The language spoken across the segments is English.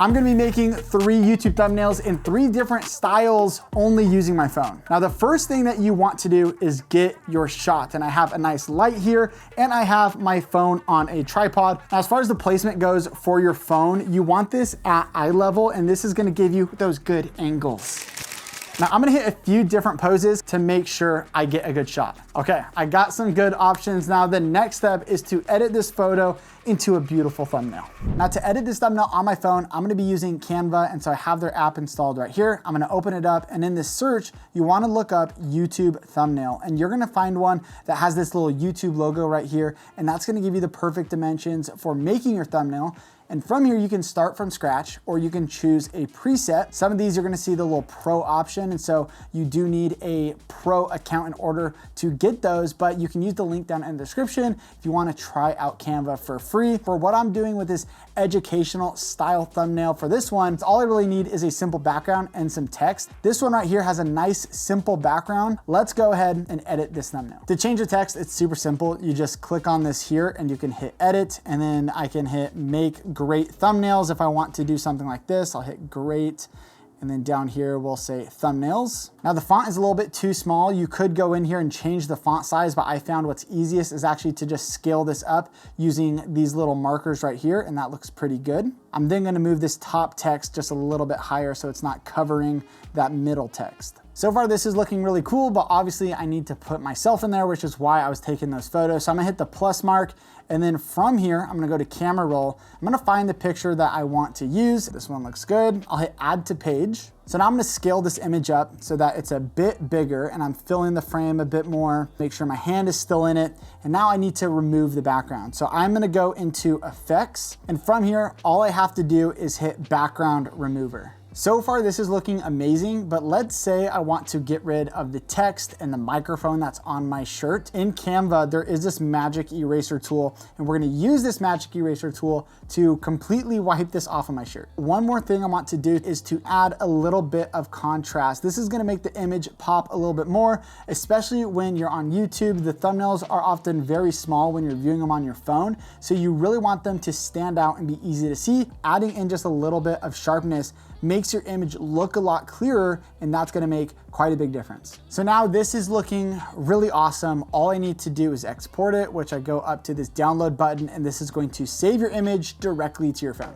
I'm gonna be making 3 YouTube thumbnails in 3 different styles only using my phone. Now, the first thing that you want to do is get your shot. And I have a nice light here and I have my phone on a tripod. Now, as far as the placement goes for your phone, you want this at eye level and this is gonna give you those good angles. Now I'm gonna hit a few different poses to make sure I get a good shot. Okay, I got some good options. Now the next step is to edit this photo into a beautiful thumbnail. Now to edit this thumbnail on my phone, I'm gonna be using Canva, and so I have their app installed right here. I'm gonna open it up, and in this search, you wanna look up YouTube thumbnail, and you're gonna find one that has this little YouTube logo right here, and that's gonna give you the perfect dimensions for making your thumbnail. And from here, you can start from scratch or you can choose a preset. Some of these you're gonna see the little pro option. And so you do need a pro account in order to get those, but you can use the link down in the description if you wanna try out Canva for free. For what I'm doing with this educational style thumbnail for this one, all I really need is a simple background and some text. This one right here has a nice simple background. Let's go ahead and edit this thumbnail. To change the text, it's super simple. You just click on this here and you can hit edit, and then I can hit make great thumbnails. If I want to do something like this, I'll hit great. And then down here, we'll say thumbnails. Now the font is a little bit too small. You could go in here and change the font size, but I found what's easiest is actually to just scale this up using these little markers right here, and that looks pretty good. I'm then gonna move this top text just a little bit higher so it's not covering that middle text. So far, this is looking really cool, but obviously I need to put myself in there, which is why I was taking those photos. So I'm gonna hit the plus mark, and then from here, I'm gonna go to camera roll. I'm gonna find the picture that I want to use. This one looks good. I'll hit add to page. So now I'm gonna scale this image up so that it's a bit bigger, and I'm filling the frame a bit more, make sure my hand is still in it. And now I need to remove the background. So I'm gonna go into effects, and from here, all I have to do is hit background remover. So far, this is looking amazing, but let's say I want to get rid of the text and the microphone that's on my shirt. In Canva, there is this magic eraser tool, and we're gonna use this magic eraser tool to completely wipe this off of my shirt. One more thing I want to do is to add a little bit of contrast. This is gonna make the image pop a little bit more, especially when you're on YouTube. The thumbnails are often very small when you're viewing them on your phone, so you really want them to stand out and be easy to see. Adding in just a little bit of sharpness makes your image look a lot clearer, and that's gonna make quite a big difference. So now this is looking really awesome. All I need to do is export it, which I go up to this download button, and this is going to save your image directly to your phone.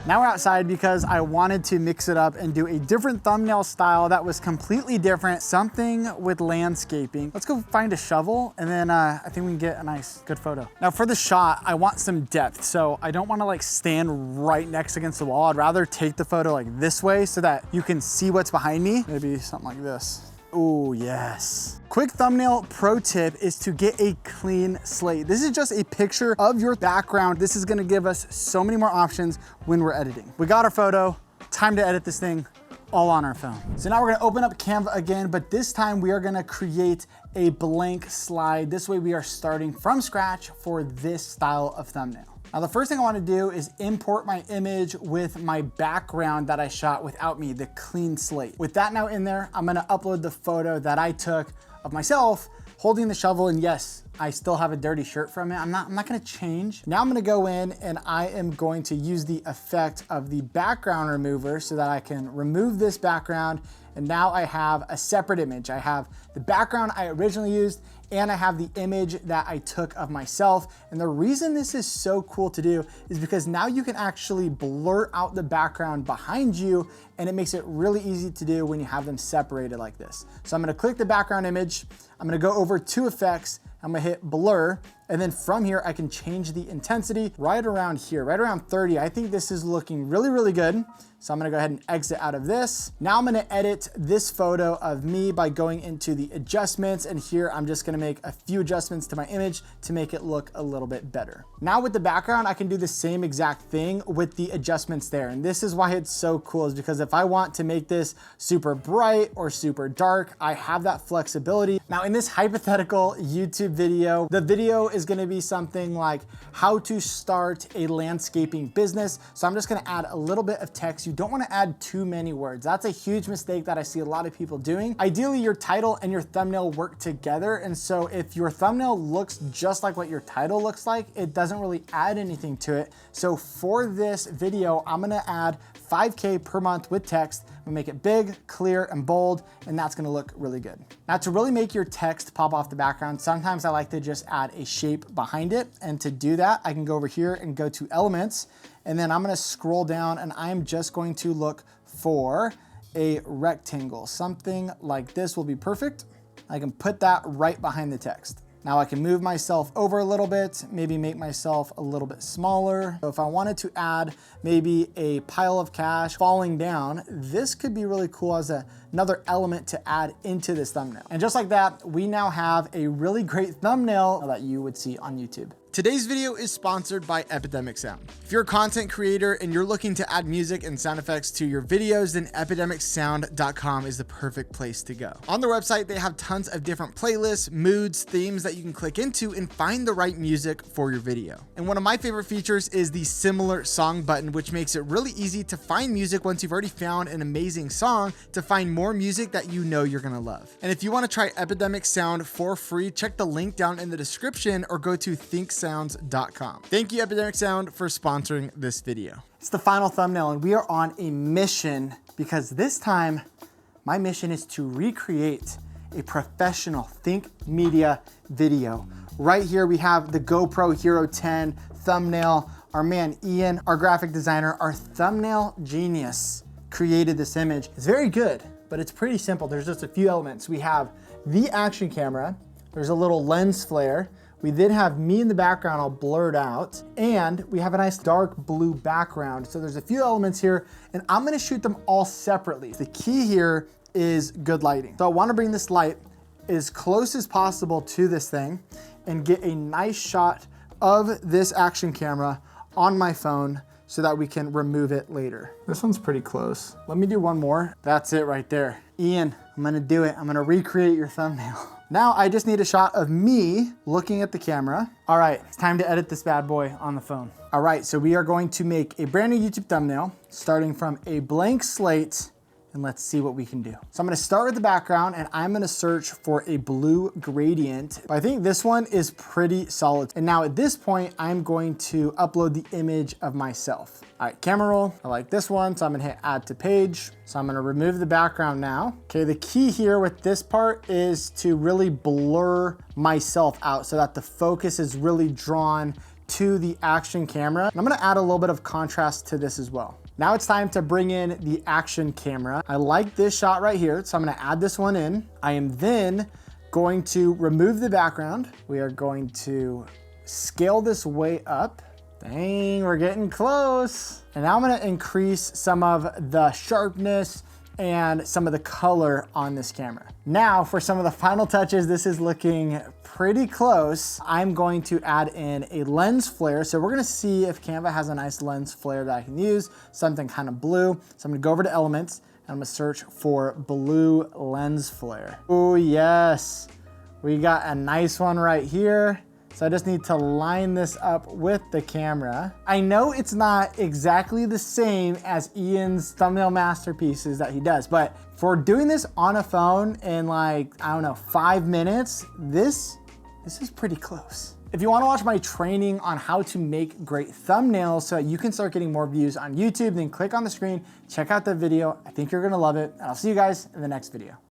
Now we're outside because I wanted to mix it up and do a different thumbnail style that was completely different, something with landscaping. Let's go find a shovel, and then I think we can get a nice, good photo. Now for the shot, I want some depth, so I don't wanna like stand right next against the wall. I'd rather take the photo like this way so that you can see what's behind me. Maybe something like this. Oh, yes. Quick thumbnail pro tip is to get a clean slate. This is just a picture of your background. This is gonna give us so many more options when we're editing. We got our photo, time to edit this thing all on our phone. So now we're gonna open up Canva again, but this time we are gonna create a blank slide. This way we are starting from scratch for this style of thumbnail. Now the first thing I wanna do is import my image with my background that I shot without me, the clean slate. With that now in there, I'm gonna upload the photo that I took of myself holding the shovel, and yes, I still have a dirty shirt from it. I'm not gonna change. Now I'm gonna go in and I am going to use the effect of the background remover so that I can remove this background, and now I have a separate image. I have the background I originally used, and I have the image that I took of myself. And the reason this is so cool to do is because now you can actually blur out the background behind you, and it makes it really easy to do when you have them separated like this. So I'm gonna click the background image, I'm gonna go over to effects, I'm gonna hit blur, and then from here, I can change the intensity right around here, right around 30. I think this is looking really, really good. So I'm gonna go ahead and exit out of this. Now I'm gonna edit this photo of me by going into the adjustments, and here I'm just gonna make a few adjustments to my image to make it look a little bit better. Now with the background, I can do the same exact thing with the adjustments there. And this is why it's so cool, is because if I want to make this super bright or super dark, I have that flexibility. Now in this hypothetical YouTube video, the video is gonna be something like how to start a landscaping business. So I'm just gonna add a little bit of text. You don't wanna add too many words. That's a huge mistake that I see a lot of people doing. Ideally, your title and your thumbnail work together. And so if your thumbnail looks just like what your title looks like, it doesn't really add anything to it. So for this video, I'm gonna add 5K per month with text. I'm gonna make it big, clear, and bold, and that's gonna look really good. Now to really make your text pop off the background, sometimes I like to just add a shape behind it. And to do that, I can go over here and go to elements, and then I'm gonna scroll down and I'm just going to look for a rectangle. Something like this will be perfect. I can put that right behind the text. Now I can move myself over a little bit, maybe make myself a little bit smaller. So if I wanted to add maybe a pile of cash falling down, this could be really cool as another element to add into this thumbnail. And just like that, we now have a really great thumbnail that you would see on YouTube. Today's video is sponsored by Epidemic Sound. If you're a content creator and you're looking to add music and sound effects to your videos, then epidemicsound.com is the perfect place to go. On their website, they have tons of different playlists, moods, themes that you can click into and find the right music for your video. And one of my favorite features is the similar song button, which makes it really easy to find music once you've already found an amazing song, to find more music that you know you're gonna love. And if you wanna try Epidemic Sound for free, check the link down in the description or go to thinksounds.com. Thank you, Epidemic Sound, for sponsoring this video. It's the final thumbnail, and we are on a mission because this time my mission is to recreate a professional Think Media video. Right here we have the GoPro Hero 10 thumbnail. Our man Ian, our graphic designer, our thumbnail genius, created this image. It's very good, but it's pretty simple. There's just a few elements. We have the action camera. There's a little lens flare. We then have me in the background all blurred out, and we have a nice dark blue background. So there's a few elements here, and I'm gonna shoot them all separately. The key here is good lighting. So I wanna bring this light as close as possible to this thing and get a nice shot of this action camera on my phone so that we can remove it later. This one's pretty close. Let me do one more. That's it right there. Ian, I'm gonna do it. I'm gonna recreate your thumbnail. Now I just need a shot of me looking at the camera. All right, it's time to edit this bad boy on the phone. All right, so we are going to make a brand new YouTube thumbnail starting from a blank slate, and let's see what we can do. So I'm gonna start with the background, and I'm gonna search for a blue gradient. But I think this one is pretty solid. And now at this point, I'm going to upload the image of myself. All right, camera roll. I like this one, so I'm gonna hit add to page. So I'm gonna remove the background now. Okay, the key here with this part is to really blur myself out so that the focus is really drawn to the action camera. And I'm gonna add a little bit of contrast to this as well. Now it's time to bring in the action camera. I like this shot right here, so I'm gonna add this one in. I am then going to remove the background. We are going to scale this way up. Dang, we're getting close. And now I'm gonna increase some of the sharpness and some of the color on this camera. Now for some of the final touches, this is looking pretty close. I'm going to add in a lens flare. So we're gonna see if Canva has a nice lens flare that I can use, something kind of blue. So I'm gonna go over to elements and I'm gonna search for blue lens flare. Oh yes, we got a nice one right here. So I just need to line this up with the camera. I know it's not exactly the same as Ian's thumbnail masterpieces that he does, but for doing this on a phone in like, I don't know, 5 minutes, this is pretty close. If you wanna watch my training on how to make great thumbnails so you can start getting more views on YouTube, then click on the screen, check out the video. I think you're gonna love it, and I'll see you guys in the next video.